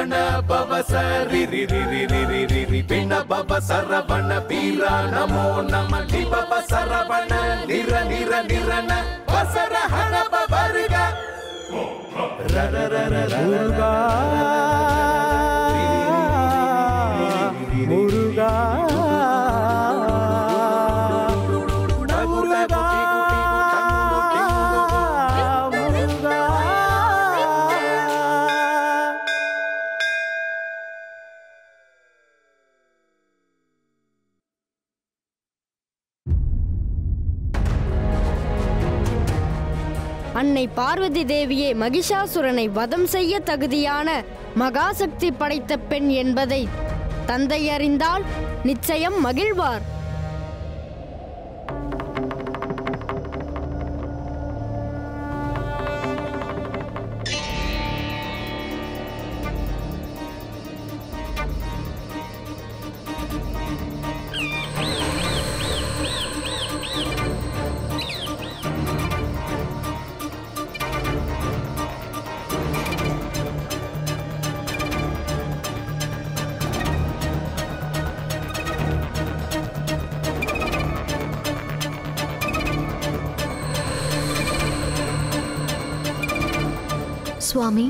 ಗಣ ಭವ ಸರಿ ರಿ ರಿ ರಿ ರಿ ರಿ ರಿ ರಿ ಪಿಣ ಭವ ಸರವಣ ವೀರ ನಮೋ ನಮ ಲಿ ಭವ ಸರವಣ ನಿರ ನಿರ ನಿರನ ವಸರ ಹಣ ಭವರ್ಗ ರ ರ ರ ರ ಮುರುಗಾ ಮುರುಗಾ அன்னை பார்வதி தேவியே மகிஷாசுரனை வதம் செய்ய தகுதியான மகாசக்தி படைத்த பெண் என்பதை தந்தை அறிந்தால் நிச்சயம் மகிழ்வார். சுவாமி,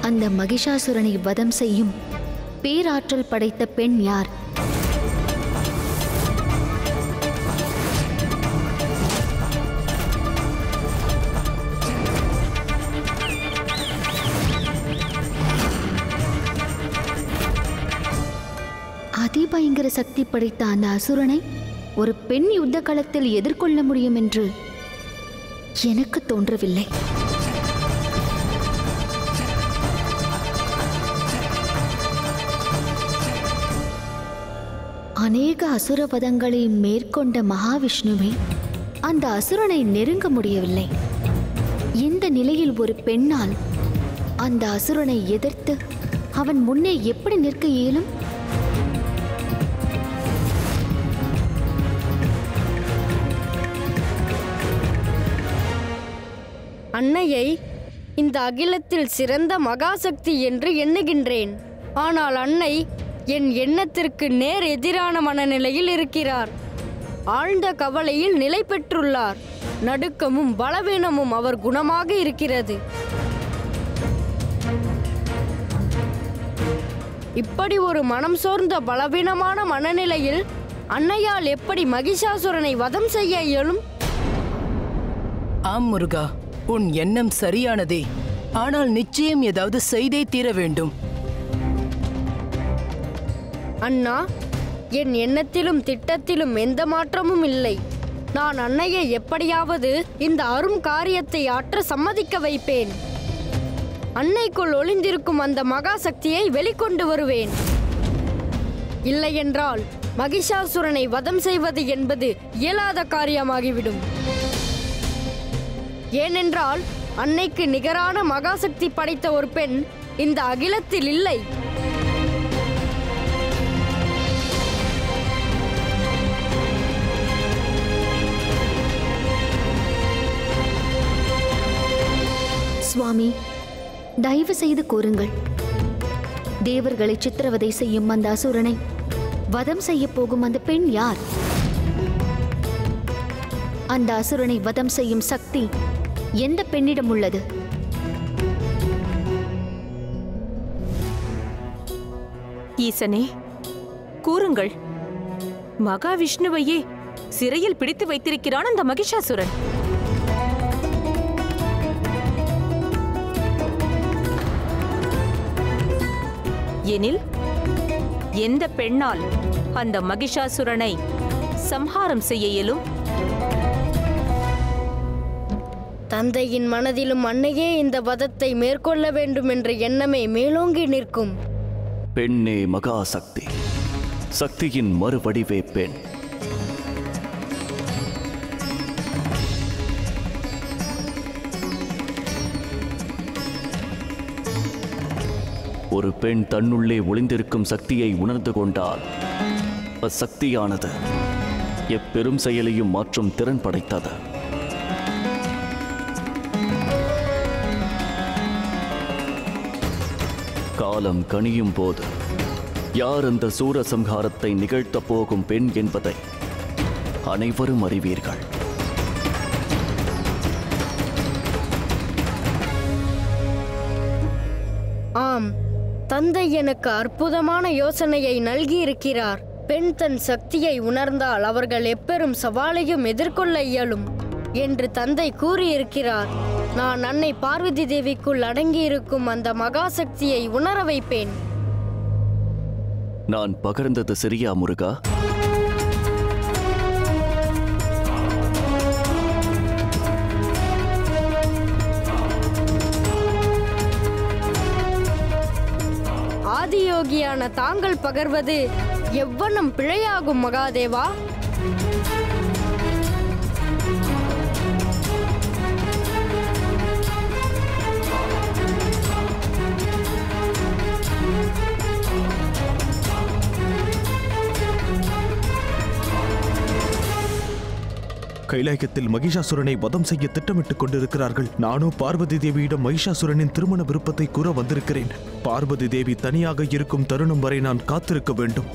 அந்த மகிஷாசுரனை வதம் செய்யும் பேராற்றல் படைத்த பெண் யார்? அதிபயங்கர சக்தி படைத்த அந்த அசுரனை ஒரு பெண் யுத்த களத்தில் எதிர்கொள்ள முடியும் என்று எனக்கு தோன்றவில்லை. அநேக அசுரவதங்களை மேற்கொண்ட மகாவிஷ்ணுவை அந்த அசுரனை நெருங்க முடியவில்லை. இந்த நிலையில் ஒரு பெண்ணால் அந்த அசுரனை எதிர்த்து அவன் முன்னே எப்படி நிற்க இயலும்? அன்னையை இந்த அகிலத்தில் சிறந்த மகாசக்தி என்று எண்ணுகின்றேன். ஆனால் அன்னை என் எண்ணத்திற்கு நேர் எதிரான மனநிலையில் இருக்கிறார். ஆழ்ந்த கவலையில் நிலை பெற்றுள்ளார். நடுக்கமும் பலவீனமும் அவர் குணமாக இருக்கிறது. இப்படி ஒரு மனம் சோர்ந்த பலவீனமான மனநிலையில் அன்னையால் எப்படி மகிஷாசுரனை வதம் செய்ய இயலும்? ஆம் முருகா, உன் எண்ணம் சரியானதே. ஆனால் நிச்சயம் ஏதாவது செய்தே தீர வேண்டும். அண்ணா, என் எண்ணத்திலும் திட்டத்திலும் எந்த மாற்றமும் இல்லை. நான் அன்னையை எப்படியாவது இந்த அரும் காரியத்தை ஆற்ற சம்மதிக்க வைப்பேன். அன்னைக்குள் ஒளிந்திருக்கும் அந்த மகா சக்தியை வெளிக்கொண்டு வருவேன். இல்லையென்றால் மகிஷாசுரனை வதம் செய்வது என்பது இயலாத காரியமாகிவிடும். ஏனென்றால் அன்னைக்கு நிகரான மகாசக்தி படைத்த ஒரு பெண் இந்த அகிலத்தில் இல்லை. சுவாமி, தயவு செய்து கூறுங்கள், தேவர்களை சித்திரவதை செய்யும் அந்த அசுரனை வதம் செய்ய போகும் அந்த பெண் யார்? அந்த அசுரனை வதம் செய்யும் சக்தி எந்த பெண்ணிடம் உள்ளது? ஈசனே, கூறுங்கள். மகாவிஷ்ணுவையே சிறையில் பிடித்து வைத்திருக்கிறான் அந்த மகிஷாசுரன். எனில் எந்த பெண்ணால் அந்த மகிஷாசுரனை சம்ஹாரம் செய்ய இயலும்? தந்தையின் மனதிலும் அன்னையே இந்த வதத்தை மேற்கொள்ள வேண்டும் என்ற எண்ணமே மேலோங்கி நிற்கும். பெண்ணே மகாசக்தி, சக்தியின் மறுவடிவே பெண். ஒரு பெண் தன்னுள்ளே ஒளிந்திருக்கும் சக்தியை உணர்ந்து கொண்டால் அச்சக்தியானது எப்பெரும் செயலையும் மாற்றும் திறன் படைத்தது. காலம் கனியும் போது யார் அந்த சூரசம்ஹாரத்தை நிகழ்த்தப் போகும் பெண் என்பதை அனைவரும் அறிவீர்கள். ஆம், தந்தை எனக்கு அற்புதமான யோசனையை நல்கியிருக்கிறார். பெண் தன் சக்தியை உணர்ந்தால் அவர்கள் எப்பெரும் சவாலையும் எதிர்கொள்ள இயலும் என்று தந்தை கூறியிருக்கிறார். நான் அன்னை பார்வதி தேவிக்குள் அடங்கியிருக்கும் அந்த மகாசக்தியை உணர வைப்பேன். நான் பகிர்ந்தது சரியா முருகா? ஆதியோகியான தாங்கள் பகர்வது எவ்வண்ணம் பிழையாகும் மகாதேவா? கைலாயத்தில் மகிஷாசுரனை வதம் செய்ய திட்டமிட்டுக் கொண்டிருக்கிறார்கள். நானும் பார்வதி தேவியிடம் மகிஷாசுரனின் திருமண விருப்பத்தை கூற வந்திருக்கிறேன். பார்வதி தேவி தனியாக இருக்கும் தருணம் வரை நான் காத்திருக்க வேண்டும்.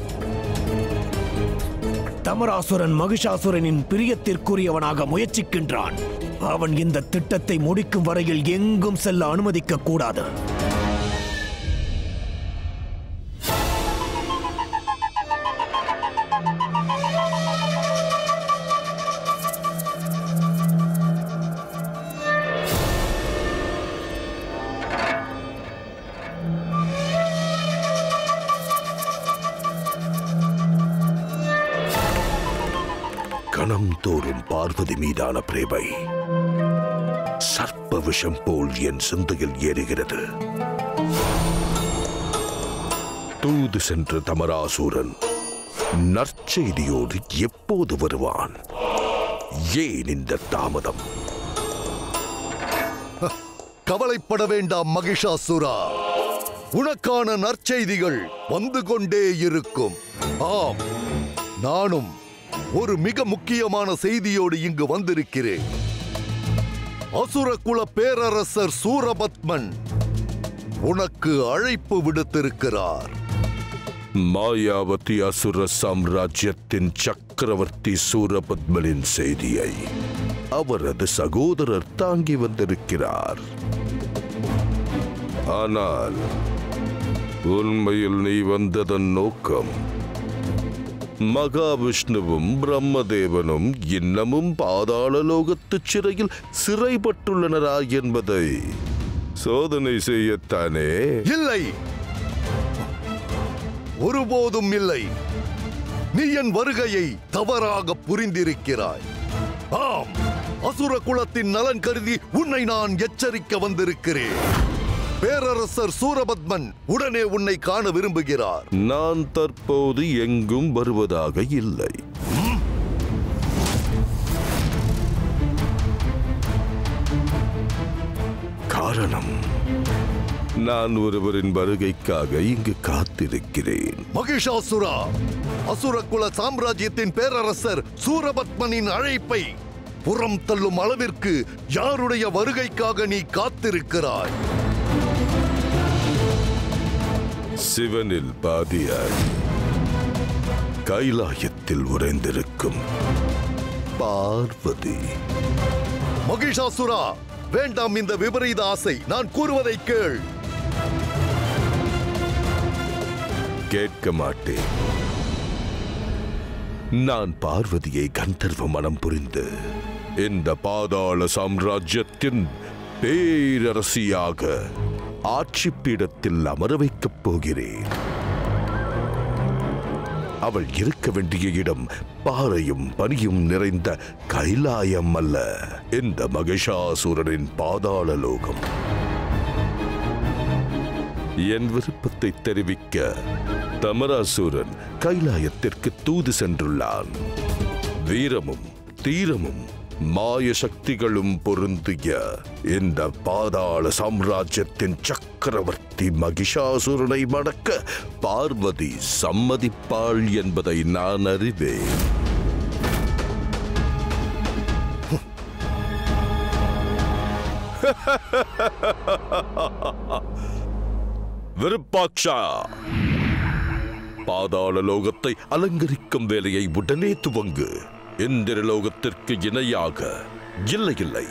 தமராசுரன் மகிஷாசுரனின் பிரியத்திற்குரியவனாக முயற்சிக்கின்றான். அவன் இந்த திட்டத்தை முடிக்கும் வரையில் எங்கும் செல்ல அனுமதிக்க கூடாது. கணம் தோறும் பார்வதி மீதான பிரேமை சர்ப்ப விஷம் போல் என் சிந்தையில் ஏறுகிறது. தூது சென்ற தமராசூரன் நற்செய்தியோடு எப்போது வருவான்? ஏன் இந்த தாமதம்? கவலைப்பட வேண்டாம் மகிஷாசுரா, உனக்கான நற்செய்திகள் வந்து கொண்டே இருக்கும். ஆம், நானும் ஒரு மிக முக்கியமான செய்தியோடு இங்கு வந்திருக்கிறேன். அசுரகுல பேரரசர் சூரபத்மன் உனக்கு அழைப்பு விடுத்திருக்கிறார். மாயாவதி அசுர சாம்ராஜ்யத்தின் சக்கரவர்த்தி சூரபத்மனின் செய்தியை அவரது சகோதரர் தாங்கி வந்திருக்கிறார். ஆனால் உண்மையில் நீ வந்ததன் நோக்கம் மகாவிஷ்ணுவும் பிரம்மதேவனும் இன்னமும் பாதாள லோகத்து சிறையில் சிறைப்பட்டுள்ளனரா என்பதை சோதனை செய்யத்தானே? இல்லை, ஒருபோதும் இல்லை. நீ என் வருகையை தவறாக புரிந்திருக்கிறாய். ஆம், அசுர குலத்தின் நலன் கருதி உன்னை நான் எச்சரிக்க வந்திருக்கிறேன். பேரரசர் சூரபத்மன் உடனே உன்னை காண விரும்புகிறார். நான் தற்போது எங்கும் வருவதாக இல்லை. காரணம், நான் ஒருவரின் வருகைக்காக இங்கு காத்திருக்கிறேன். மகிஷாசுரா, அசுரகுல சாம்ராஜ்யத்தின் பேரரசர் சூரபத்மனின் அழைப்பை புறம் தள்ளும் அளவிற்கு யாருடைய வருகைக்காக நீ காத்திருக்கிறாய்? சிவனில் பாதியாய் கைலாயத்தில் உறைந்திருக்கும் பார்வதி. மகிஷாசுரா, வேண்டாம் இந்த விபரீத ஆசை. நான் கூறுவதை கேள். கேட்க மாட்டேன். நான் பார்வதியை கந்தர்வ மனம் புரிந்து இந்த பாதாள சாம்ராஜ்யத்தின் பேரரசியாக ஆட்சி பீடத்தில் அமர வைக்கப் போகிறேன். அவள் இருக்க வேண்டிய இடம் பாறையும் பனியும் நிறைந்த கைலாயம் அல்ல, இந்த மகிஷாசுரனின் பாதாள லோகம். என் விருப்பத்தை தெரிவிக்க தமராசுரன் கைலாயத்திற்கு தூது சென்றுள்ளான். வீரமும் தீரமும் மாய சக்திகளும் பொருந்திய இந்த பாதாள சாம்ராஜ்யத்தின் சக்கரவர்த்தி மகிஷாசுரனை மடக்க பார்வதி சம்மதிப்பாள் என்பதை நான் அறிவேன். விருப்பாட்சா, பாதாள லோகத்தை அலங்கரிக்கும் வேலையை உடனே துவங்கு. இந்திர லோகத்திற்கு இணையாக, இல்லை,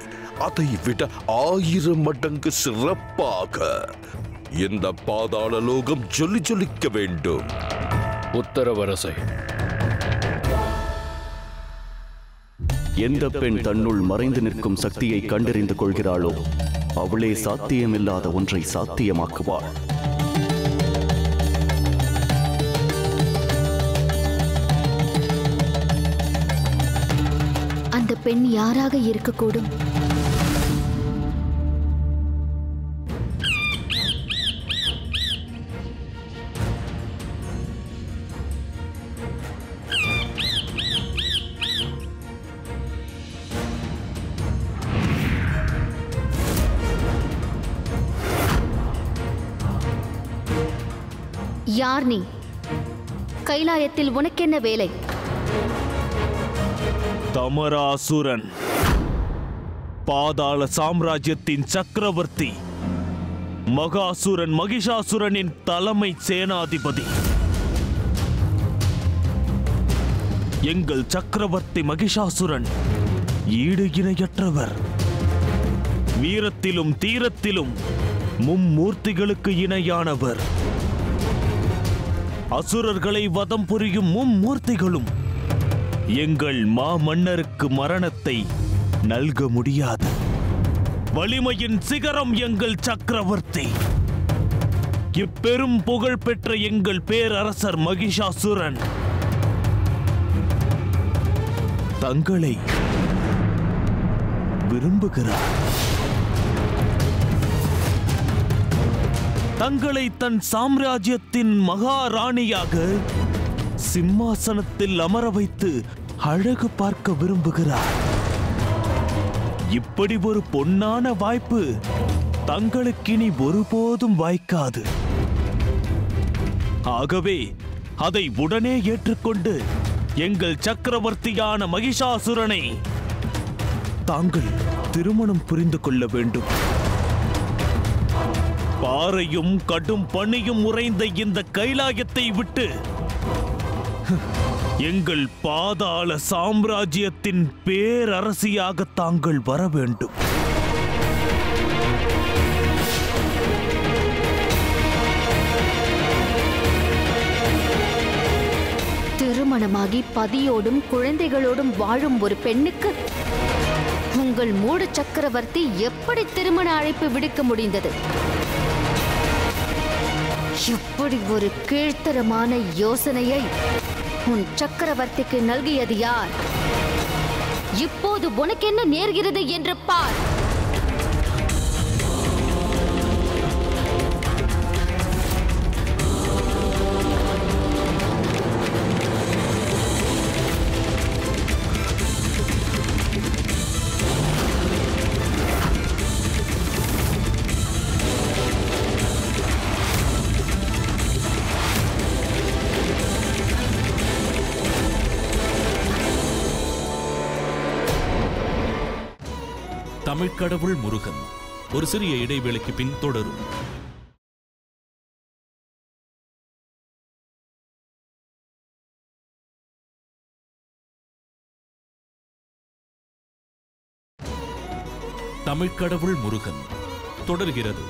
அதை விட 1000 மடங்கு சிறப்பாக இந்த பாதாள லோகம் ஜொலிக்க வேண்டும். உத்தரவரசே. எந்த பெண் தன்னுள் மறைந்து நிற்கும் சக்தியை கண்டறிந்து கொள்கிறாளோ அவளே சாத்தியமில்லாத ஒன்றை சாத்தியமாக்குவாள். அந்த பெண் யாராக இருக்கக்கூடும்? யார் நீ? கைலாயத்தில் உனக்கென்ன வேலை? தமராசுரன், பாதாள சாம்ராஜ்யத்தின் சக்கரவர்த்தி, மகாசுரன் மகிஷாசுரனின் தலைமை சேனாதிபதி. எங்கள் சக்கரவர்த்தி மகிஷாசுரன் ஈடு இணையற்றவர். வீரத்திலும் தீரத்திலும் மும்மூர்த்திகளுக்கு இணையானவர். அசுரர்களை வதம் புரியும் மும்மூர்த்திகளும் எங்கள் மாமன்னருக்கு மரணத்தை நல்க முடியாது. வலிமையின் சிகரம் எங்கள் சக்கரவர்த்தி. இப்பெரும் புகழ் பெற்ற எங்கள் பேரரசர் மகிஷாசுரன் தங்களை விரும்புகிறார். தங்களை தன் சாம்ராஜ்யத்தின் மகாராணியாக சிம்மாசனத்தில் அமர வைத்து அழகு பார்க்க விரும்புகிறார். இப்படி ஒரு பொன்னான வாய்ப்பு தங்களுக்கினி ஒருபோதும் வாய்க்காது. ஆகவே அதை உடனே ஏற்றுக்கொண்டு எங்கள் சக்கரவர்த்தியான மகிஷாசுரனை தாங்கள் திருமணம் புரிந்து கொள்ள வேண்டும். பாறையும் கடும் பனியும் உறைந்த இந்த கைலாயத்தை விட்டு எங்கள் பாதாள சாம்ராஜ்யத்தின் பேரரசியாக தாங்கள் வர வேண்டும். திருமணமாகி பதியோடும் குழந்தைகளோடும் வாழும் ஒரு பெண்ணுக்கு உங்கள் மூட சக்கரவர்த்தி எப்படி திருமண அழைப்பு விடுக்க முடிந்தது? இப்படி ஒரு கீழ்த்தரமான யோசனையை உன் சக்கரவர்த்திக்கு நல்கியது யார்? இப்போது உனக்கு என்ன நேர்கிறது என்று பார். தமிழ்க்கடவுள் முருகன் ஒரு சிறிய இடைவேளைக்கு பின் தொடரும். தமிழ்க்கடவுள் முருகன் தொடர்கிறது.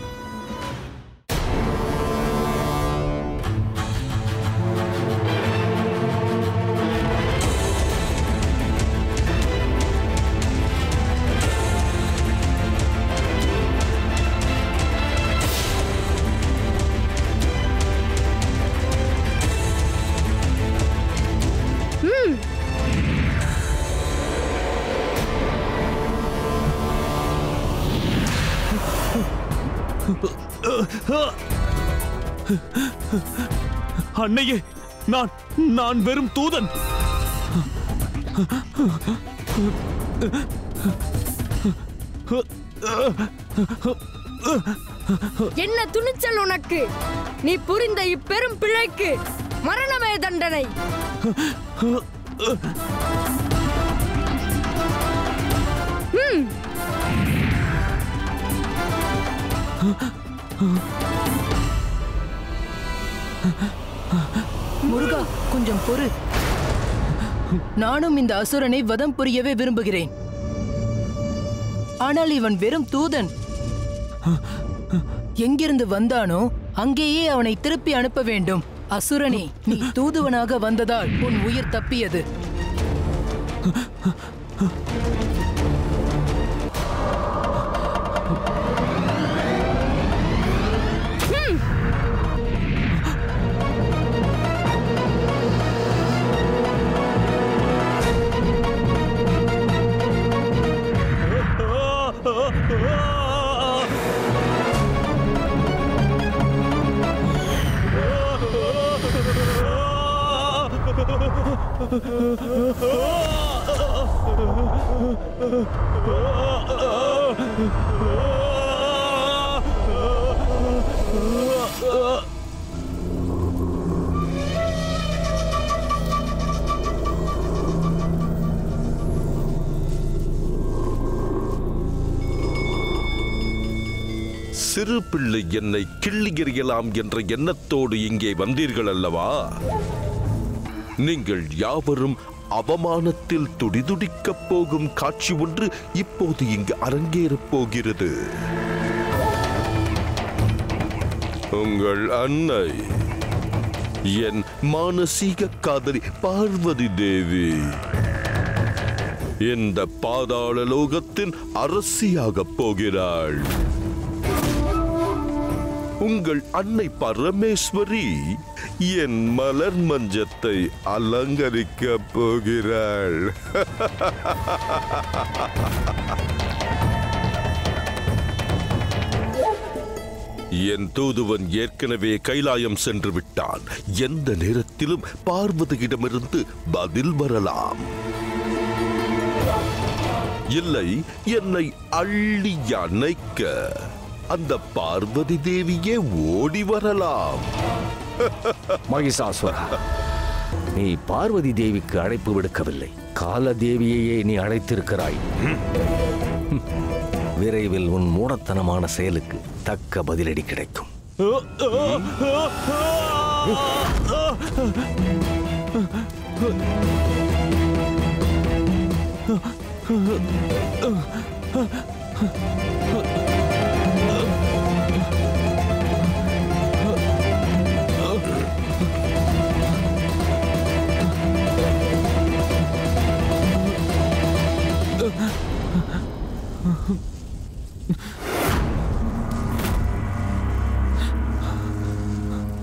அன்னையே, நான் வெறும் தூதன். என்ன துணிச்சல் உனக்கு? நீ புரிந்த இப்பெரும் பிழைக்கு மரணமே தண்டனை. முருகா, கொஞ்சம் பொறு. நானும் இந்த அசுரனை வதம் புரியவே விரும்புகிறேன். ஆனால் இவன் வெறும் தூதன். எங்கிருந்து வந்தானோ அங்கேயே அவனை திருப்பி அனுப்ப வேண்டும். அசுரனே, நீ தூதுவனாக வந்ததால் உன் உயிர் தப்பியது. சிறு பிள்ளை என்னை கிள்ளி எறியலாம் என்ற எண்ணத்தோடு இங்கே வந்தீர்கள் அல்லவா? நீங்கள் யாவரும் அவமானத்தில் துடிதுடிக்கப் போகும் காட்சி ஒன்று இப்போது இங்கு அரங்கேறப் போகிறது. உங்கள் அன்னை, என் மானசீக காதலி பார்வதி தேவி, இந்த பாதாள லோகத்தின் அரசியாகப் போகிறாள். உங்கள் அன்னை பரமேஸ்வரி என் மலர் மஞ்சத்தை அலங்கரிக்கப் போகிறாள். என் தூதுவன் ஏற்கனவே கைலாயம் சென்று விட்டான். எந்த நேரத்திலும் பார்வதியிடமிருந்து பதில் வரலாம். இல்லை, என்னை அள்ளி அணைக்க அந்த பார்வதி தேவியே ஓடி வரலாம். மகிஷாசுரா, நீ பார்வதி தேவிக்கு அழைப்பு விடுக்கவில்லை, கால தேவியையே நீ அழைத்திருக்கிறாய். விரைவில் உன் மூடத்தனமான செயலுக்கு தக்க பதிலடி கிடைக்கும்.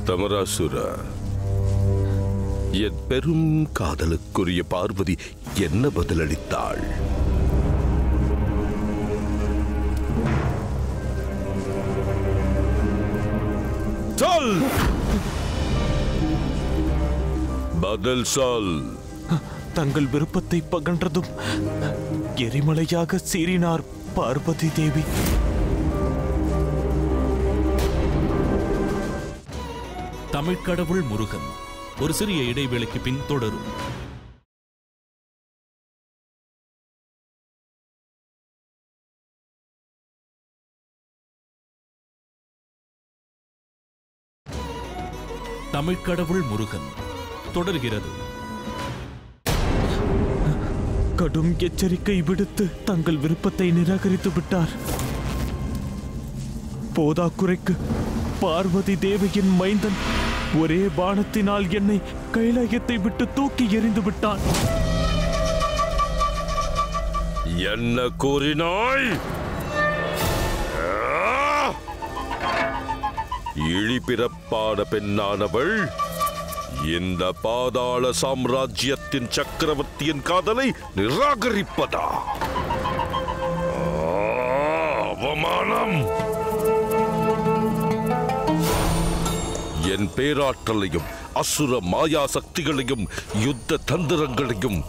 தமராசுரா, என் பெரும் காதலுக்குரிய பார்வதி என்ன பதிலளித்தாள்? சொல், பதில் சொல். தங்கள் விருப்பத்தை பகன்றதும் எரிமலையாக சீறினார் பார்வதி தேவி. தமிழ் கடவுள் முருகன் ஒரு சிறிய இடைவேளைக்கு பின் தொடரும். தமிழ் கடவுள் முருகன் தொடர்கிறது. கடும் எச்சரிக்கை விடுத்து தங்கள் விருப்பத்தை நிராகரித்து விட்டார். போதாக்குறைக்கு பார்வதி தேவியின் மைந்தன் ஒரே பாணத்தினால் என்னை கைலாயத்தை விட்டு தூக்கி எறிந்து விட்டான். என்ன கூறினாய்? இழிபிறப்பான பெண்ணானவள் இந்த பாதாள சாம்ராஜ்யத்தின் சக்கரவர்த்தியின் காதலை நிராகரிப்பதா? அவமானம்! என் பேராற்றலையும் அசுர மாயா சக்திகளையும் யுத்த தந்திரங்களையும்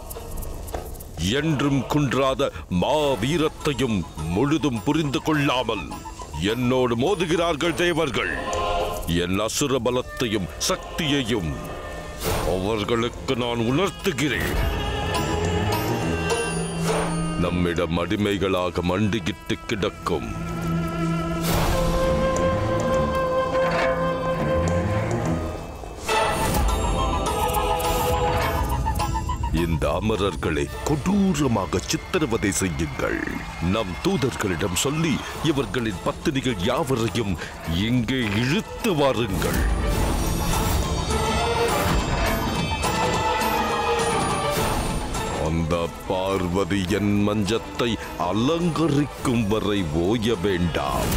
என்றும் குன்றாத மாவீரத்தையும் முழுதும் புரிந்து கொள்ளாமல் என்னோடு மோதுகிறார்கள் தேவர்கள். என் அசுர பலத்தையும் சக்தியையும் அவர்களுக்கு நான் உணர்த்துகிறேன். நம்மிடம் அடிமைகளாக மண்டியிட்டு கிடக்கும் இந்த அமரர்களை கொடூரமாக சித்திரவதை செய்யுங்கள். நம் தூதர்களிடம் சொல்லி இவர்களின் பத்தினிகள் யாவரையும் இங்கே இழுத்து வாருங்கள். அந்த பார்வதி என் மஞ்சத்தை அலங்கரிக்கும் வரை ஓய வேண்டாம்.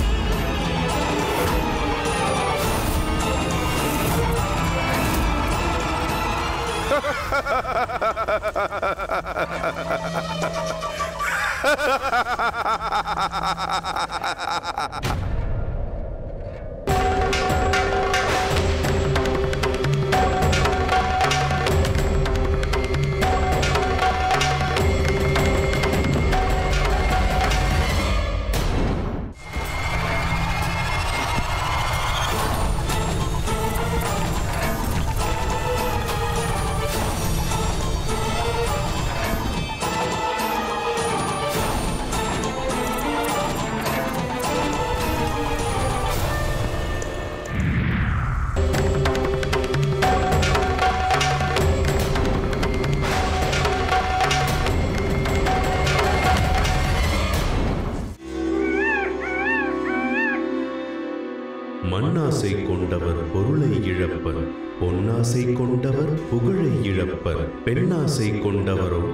மண்ணாசை கொண்டவர் பொருளை இழப்பர், பொன்னாசை கொண்டவர் புகழை இழப்பர். பெண்ணாசை கொண்டவரோ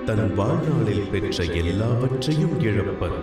தன் வாழ்நாளில் பெற்ற எல்லாவற்றையும் இழப்பர்.